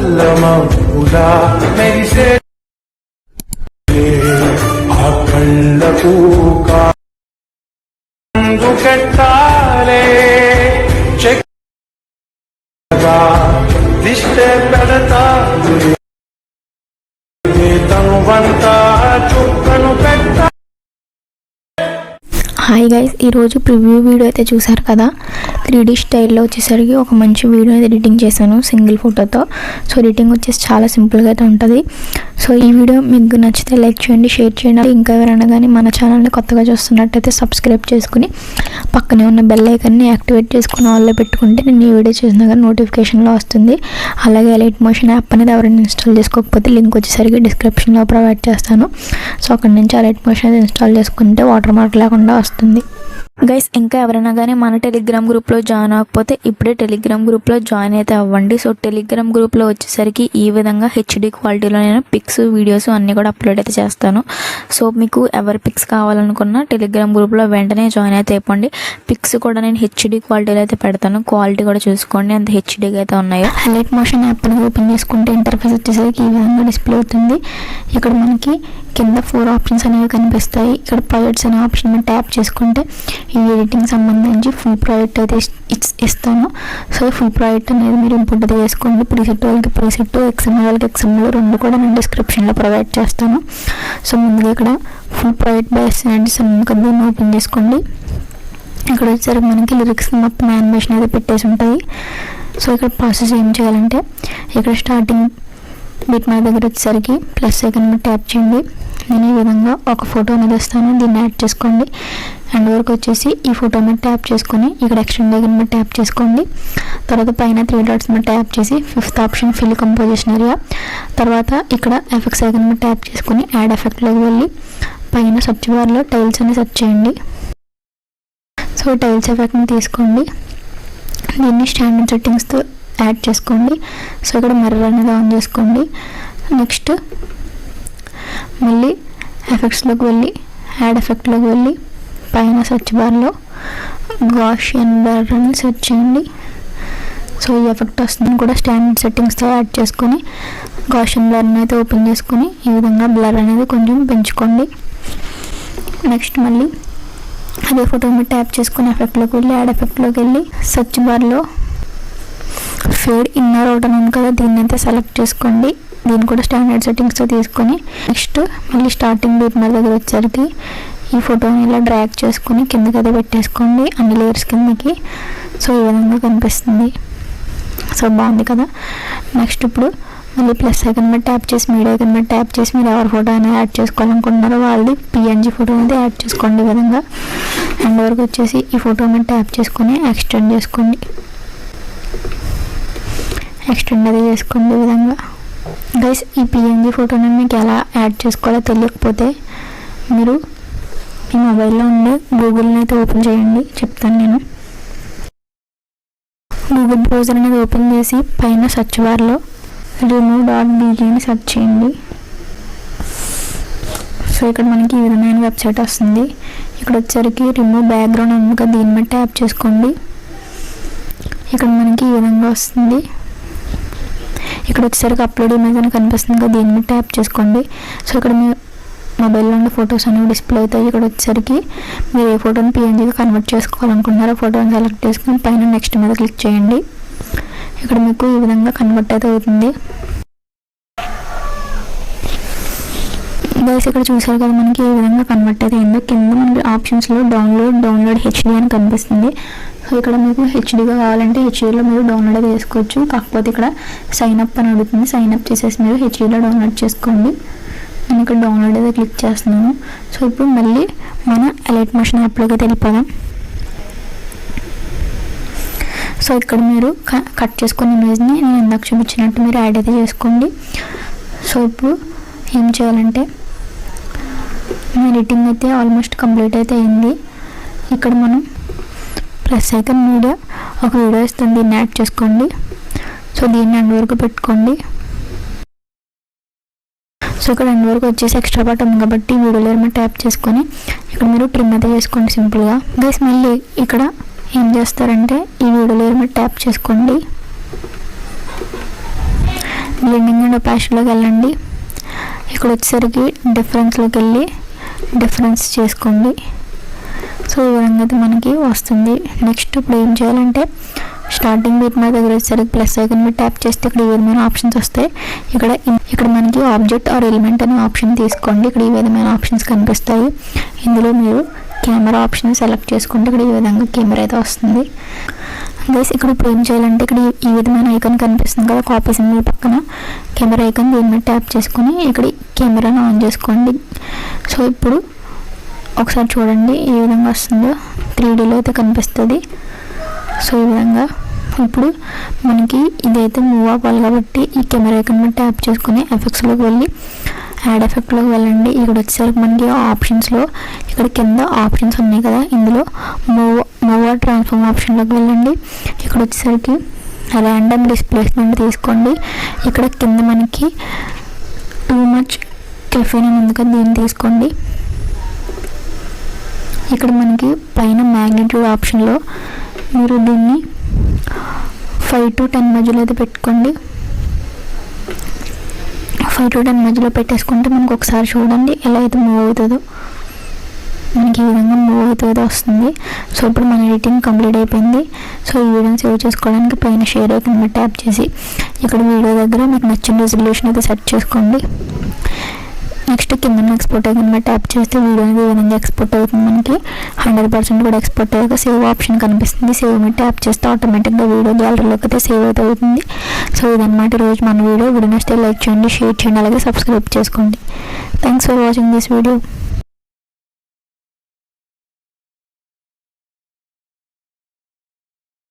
నల్లమపులా మెరిసే ఆ కళ్ళకు కాందు పెట్టాలే చెక్కగా దిష్టే పెడతా తనువంతా చుక్కను పెట్టా. హాయ్ గైస్, ఈరోజు ప్రివ్యూ వీడియో అయితే చూసారు కదా. 3D స్టైల్లో వచ్చేసరికి ఒక మంచి వీడియో అయితే ఎడిటింగ్ చేశాను సింగిల్ ఫోటోతో. సో ఎడిటింగ్ వచ్చేసి చాలా సింపుల్గా అయితే ఉంటుంది. సో ఈ వీడియో మీకు నచ్చితే లైక్ చేయండి, షేర్ చేయండి. ఇంకా ఎవరైనా కానీ మన ఛానల్ని కొత్తగా చూస్తున్నట్టయితే సబ్స్క్రైబ్ చేసుకుని పక్కనే ఉన్న బెల్ ఐకాన్ని యాక్టివేట్ చేసుకుని ఆన్లో పెట్టుకుంటే నేను ఈ వీడియో చేసినా కానీ నోటిఫికేషన్లో వస్తుంది. అలాగే లైట్ మోషన్ యాప్ అనేది ఎవరైనా ఇన్స్టాల్ చేసుకోకపోతే లింక్ వచ్చేసరికి డిస్క్రిప్షన్లో ప్రొవైడ్ చేస్తాను. సో అక్కడి నుంచి ఆ లైట్ మోషన్ అయితే ఇన్స్టాల్ చేసుకుంటే వాటర్ మార్క్ లేకుండా వస్తుంది. గైస్, ఇంకా ఎవరైనా కానీ మన టెలిగ్రామ్ గ్రూప్లో జాయిన్ అవ్వకపోతే ఇప్పుడే టెలిగ్రామ్ గ్రూప్లో జాయిన్ అయితే అవ్వండి. సో టెలిగ్రామ్ గ్రూప్లో వచ్చేసరికి ఈ విధంగా హెచ్డి క్వాలిటీలో నేను పిక్స్, వీడియోస్ అన్నీ కూడా అప్లోడ్ అయితే చేస్తాను. సో మీకు ఎవరి పిక్స్ కావాలనుకున్నా టెలిగ్రామ్ గ్రూప్లో వెంటనే జాయిన్ అయితే అయిపోండి. పిక్స్ కూడా నేను హెచ్డి క్వాలిటీలో అయితే పెడతాను. క్వాలిటీ కూడా చూసుకోండి ఎంత హెచ్డీగా అయితే ఉన్నాయో. హైలైట్ మోషన్ యాప్ ఓపెన్ చేసుకుంటే ఇంటర్ఫేస్ వచ్చేసరికి ఈ విధంగా డిస్ప్లే అవుతుంది. ఇక్కడ మనకి కింద 4 ఆప్షన్స్ అనేవి కనిపిస్తాయి. ఇక్కడ ప్రాజెక్ట్స్ అనే ఆప్షన్ మీద ట్యాప్ చేసుకుంటే ఈ ఎడిటింగ్ సంబంధించి ఫుల్ ప్రాజెక్ట్ అయితే ఇస్తాను. సో ఫుల్ ప్రాజెక్ట్ అనేది మీరు ఇంపోర్ట్ అయితే చేసుకోండి. ప్రీసెట్ వాళ్ళకి ప్రీసెట్, ఎక్స్ఎంఎల్ వాళ్ళకి ఎక్స్ఎంఎల్ రెండు కూడా నేను డిస్క్రిప్షన్లో ప్రొవైడ్ చేస్తాను. సో ముందుగా ఇక్కడ ఫుల్ ప్రాజెక్ట్ బేస్ అండ్ దీన్ని ఓపెన్ చేసుకోండి. ఇక్కడ వచ్చేసరికి మనకి లిరిక్స్ మొత్తం యానిమేషన్ అయితే పెట్టేసి ఉంటుంది. సో ఇక్కడ ప్రాసెస్ ఏం చేయాలంటే ఇక్కడ స్టార్టింగ్ బిట్ మా దగ్గర వచ్చేసరికి ప్లస్ ఐకాన్ మీద ట్యాప్ చేయండి. నేను ఈ విధంగా ఒక ఫోటో అనేది వస్తాను, దీన్ని యాడ్ చేసుకోండి. అండ్ వరకు వచ్చేసి ఈ ఫోటో మీద ట్యాప్ చేసుకొని ఇక్కడ ఎక్స్టెండ్ ఐకాన్ మీద ట్యాప్ చేసుకోండి. తర్వాత పైన 3 డాట్స్ మీద ట్యాప్ చేసి 5th option fill composition area. తర్వాత ఇక్కడ ఎఫెక్ట్స్ ఐకాన్ మీద ట్యాప్ చేసుకొని యాడ్ ఎఫెక్ట్లోకి వెళ్ళి పైన సర్చ్ బార్లో టైల్స్ అని సెర్చ్ చేయండి. సో టైల్స్ ఎఫెక్ట్ని తీసుకోండి, దీన్ని స్టాండర్డ్ సెట్టింగ్స్తో యాడ్ చేసుకోండి. సో ఇక్కడ మిర్రర్ అనేది ఆన్ చేసుకోండి. నెక్స్ట్ మళ్ళీ ఎఫెక్ట్స్లోకి వెళ్ళి యాడ్ ఎఫెక్ట్లోకి వెళ్ళి పైన సెర్చ్ బార్లో గాషియన్ బ్లర్ అని సెర్చ్ చేయండి. సో ఈ ఎఫెక్ట్ వస్తుంది కూడా స్టాండర్డ్ సెట్టింగ్స్తో యాడ్ చేసుకొని గాషియన్ బ్లర్ని అయితే ఓపెన్ చేసుకొని ఈ విధంగా బ్లర్ అనేది కొంచెం పెంచుకోండి. నెక్స్ట్ మళ్ళీ అదే ఫోటో మీద ట్యాప్ చేసుకుని ఎఫెక్ట్లోకి వెళ్ళి యాడ్ ఎఫెక్ట్లోకి వెళ్ళి సెర్చ్ బార్లో ఫేడ్ ఇన్నర్ అవుట్ అని ఉంది కదా, దీన్ని అయితే సెలెక్ట్ చేసుకోండి. దీన్ని కూడా స్టాండర్డ్ సెట్టింగ్స్తో తీసుకొని నెక్స్ట్ మళ్ళీ స్టార్టింగ్ బీట్ మీద దగ్గర వచ్చేసరికి ఈ ఫోటోని ఇలా డ్రాగ్ చేసుకొని కిందకి అయితే పెట్టేసుకోండి అన్ని లేయర్స్ కిందకి. సో ఈ విధంగా కనిపిస్తుంది. సో బాగుంది కదా. నెక్స్ట్ ఇప్పుడు మళ్ళీ ప్లస్ ఐకాన్ మీద ట్యాప్ చేసి మీడియా ఐకాన్ మీద ట్యాప్ చేసి మీరు ఎవరి ఫోటో అయినా యాడ్ చేసుకోవాలనుకుంటున్నారో వాళ్ళది పిఎన్జీ ఫోటో అనేది యాడ్ చేసుకోండి ఈ విధంగా. అండ్ వరకు వచ్చేసి ఈ ఫోటో మీద ట్యాప్ చేసుకొని ఎక్స్టెండ్ చేసుకోండి. ఎక్స్టెండ్ అది చేసుకోండి ఈ విధంగా. గైస్, ఈ పిఎన్జీ ఫోటోని మీకు ఎలా యాడ్ చేసుకోవాలో తెలియకపోతే మీరు మీ మొబైల్లో ఉండే గూగుల్ని అయితే ఓపెన్ చేయండి, చెప్తాను నేను. గూగుల్ బ్రౌజర్ అనేది ఓపెన్ చేసి పైన సెర్చ్ బార్లో remove.bg అని సెర్చ్ చేయండి. సో ఇక్కడ మనకి ఈ విధమైన వెబ్సైట్ వస్తుంది. ఇక్కడ వచ్చేసరికి రిమూవ్ బ్యాక్గ్రౌండ్ అందుక దీని మీద ట్యాప్ చేసుకోండి. ఇక్కడ మనకి ఈ విధంగా వస్తుంది. ఇక్కడ వచ్చేసరికి అప్లోడ్ ఇమేజ్ అని కనిపిస్తుంది కదా, దీని మీద ట్యాప్ చేసుకోండి. సో ఇక్కడ మీ మొబైల్లో ఉండే ఫొటోస్ అనేవి డిస్ప్లే అవుతాయి. ఇక్కడ వచ్చేసరికి మీరు ఏ ఫోటోని పిఎన్జీగా కన్వర్ట్ చేసుకోవాలనుకుంటున్నారో ఫోటోని సెలెక్ట్ చేసుకొని పైన నెక్స్ట్ మీద క్లిక్ చేయండి. ఇక్కడ మీకు ఈ విధంగా కన్వర్ట్ అయితే అవుతుంది. గైస్, ఇక్కడ చూసారు కదా మనకి ఈ విధంగా కన్వర్ట్ అయితే అయిందో. కింద మనకి ఆప్షన్స్లో డౌన్లోడ్ హెచ్డీ అని కనిపిస్తుంది. సో ఇక్కడ మీకు హెచ్డీగా కావాలంటే హెచ్డీలో మీరు డౌన్లోడ్ అయితే చేసుకోవచ్చు. కాకపోతే ఇక్కడ సైన్ అప్ అని అడుగుతుంది, సైన్ అప్ చేసేసి మీరు హెచ్డీలో డౌన్లోడ్ చేసుకోండి. నేను ఇక్కడ డౌన్లోడ్ అయితే క్లిక్ చేస్తున్నాను. సో ఇప్పుడు మళ్ళీ మన లైట్ మోషన్ యాప్లోకి అయితే వెళ్ళిపోదాం. సో ఇక్కడ మీరు కట్ చేసుకున్న ఇమేజ్ని నేను ఇందాక చూపించినట్టు మీరు యాడ్ అయితే చేసుకోండి. సో ఇప్పుడు ఏం చేయాలంటే మన ఎడిటింగ్ అయితే ఆల్మోస్ట్ కంప్లీట్ అయితే అయింది. ఇక్కడ మనం ప్లస్ ఐకాన్ మీడియా ఒక వీడియో ఇస్తుంది, దీన్ని యాడ్ చేసుకోండి. సో దీన్ని ఎండ్ వరకు పెట్టుకోండి. సో ఇక్కడ ఎండ్ వరకు వచ్చేసి ఎక్స్ట్రా పార్ట్ ఉంది కాబట్టి వీడియో లేయర్ మీద ట్యాప్ చేసుకొని ఇక్కడ మీరు ట్రిమ్ అయితే చేసుకోండి సింపుల్గా. గైస్, మళ్ళీ ఇక్కడ ఏం చేస్తారంటే ఈ వీడియో లేయర్ మీద ట్యాప్ చేసుకోండి. బ్లెండింగ్ అండ్ ఒపాసిటీలోకి వెళ్ళండి. ఇక్కడ వచ్చేసరికి డిఫరెన్స్లోకి వెళ్ళి డిఫరెన్స్ చేసుకోండి. సో ఈ విధంగా అయితే మనకి వస్తుంది. నెక్స్ట్ ఇప్పుడు ఏం చేయాలంటే స్టార్టింగ్ బీట్ మార్క్ దగ్గర వచ్చేసరికి ప్లస్ ఐకాన్ మీద ట్యాప్ చేస్తే ఇక్కడ ఈ విధమైన ఆప్షన్స్ వస్తాయి. ఇక్కడ మనకి ఆబ్జెక్ట్ ఆర్ ఎలిమెంట్ అనే ఆప్షన్ తీసుకోండి. ఇక్కడ ఈ విధమైన ఆప్షన్స్ కనిపిస్తాయి. ఇందులో మీరు కెమెరా ఆప్షన్ సెలెక్ట్ చేసుకుంటే ఇక్కడ ఈ విధంగా కెమెరా అయితే వస్తుంది. గైస్ ఇక్కడ ఇప్పుడు ఏం చేయాలంటే ఇక్కడ ఈ విధమైన ఐకాన్ కనిపిస్తుంది కదా కాపీ సింబల్ పక్కన కెమెరా ఐకాన్, దీని మీద ట్యాప్ చేసుకొని ఇక్కడ కెమెరాను ఆన్ చేసుకోండి. సో ఇప్పుడు ఒకసారి చూడండి ఏ విధంగా వస్తుందో 3Dలో అయితే కనిపిస్తుంది. సో ఈ విధంగా ఇప్పుడు మనకి ఇదైతే మూవ్ అవ్వాలి కాబట్టి ఈ కెమెరా ఐకాన్ మీద ట్యాప్ చేసుకుని ఎఫెక్ట్స్లోకి వెళ్ళి యాడ్ ఎఫెక్ట్లోకి వెళ్ళండి. ఇక్కడ వచ్చేసరికి మనకి ఆప్షన్స్లో ఇక్కడ కింద ఆప్షన్స్ ఉన్నాయి కదా, ఇందులో మూవ్ ట్రాన్స్ఫార్మ్ ఆప్షన్లోకి వెళ్ళండి. ఇక్కడ వచ్చేసరికి ర్యాండమ్ డిస్ప్లేస్మెంట్ తీసుకోండి. ఇక్కడ కింద మనకి టూ మచ్ కెఫీన్ అని ఉంది కదా, దీన్ని తీసుకోండి. ఇక్కడ మనకి పైన మ్యాగ్నిట్యూడ్ ఆప్షన్లో మీరు దీన్ని 5 to 10 మధ్యలో అయితే పెట్టుకోండి. 5 to 10 మధ్యలో పెట్టేసుకుంటే మనకు ఒకసారి చూడండి ఎలా అయితే మూవ్ అవుతుందో, మనకి ఈ విధంగా మూవ్ అవుతుందో వస్తుంది. సో ఇప్పుడు మన ఎడిటింగ్ కంప్లీట్ అయిపోయింది. సో ఈ వీడియోని సేవ్ చేసుకోవడానికి పైన షేర్ ఐకాన్ మీద ట్యాప్ చేసి ఇక్కడ వీడియో దగ్గర మీకు నచ్చిన రెజల్యూషన్ అయితే సెట్ చేసుకోండి. నెక్స్ట్ కింద ఎక్స్పోర్ట్ ఐకాన్ మీద ట్యాప్ చేస్తే వీడియో అనేది ఈ విధంగా ఎక్స్పోర్ట్ అవుతుంది. మనకి 100% కూడా ఎక్స్పోర్ట్ అయ్యాక సేవ్ ఆప్షన్ కనిపిస్తుంది. సేవ్ మీద ట్యాప్ చేస్తే ఆటోమేటిక్గా వీడియో గ్యాలరీలోకి అయితే సేవ్ అయితే అవుతుంది. సో ఇదన్నమాట ఈరోజు మన వీడియో నచ్చితే లైక్ చేయండి, షేర్ చేయండి, అలాగే సబ్స్క్రైబ్ చేసుకోండి. Thanks for watching this video.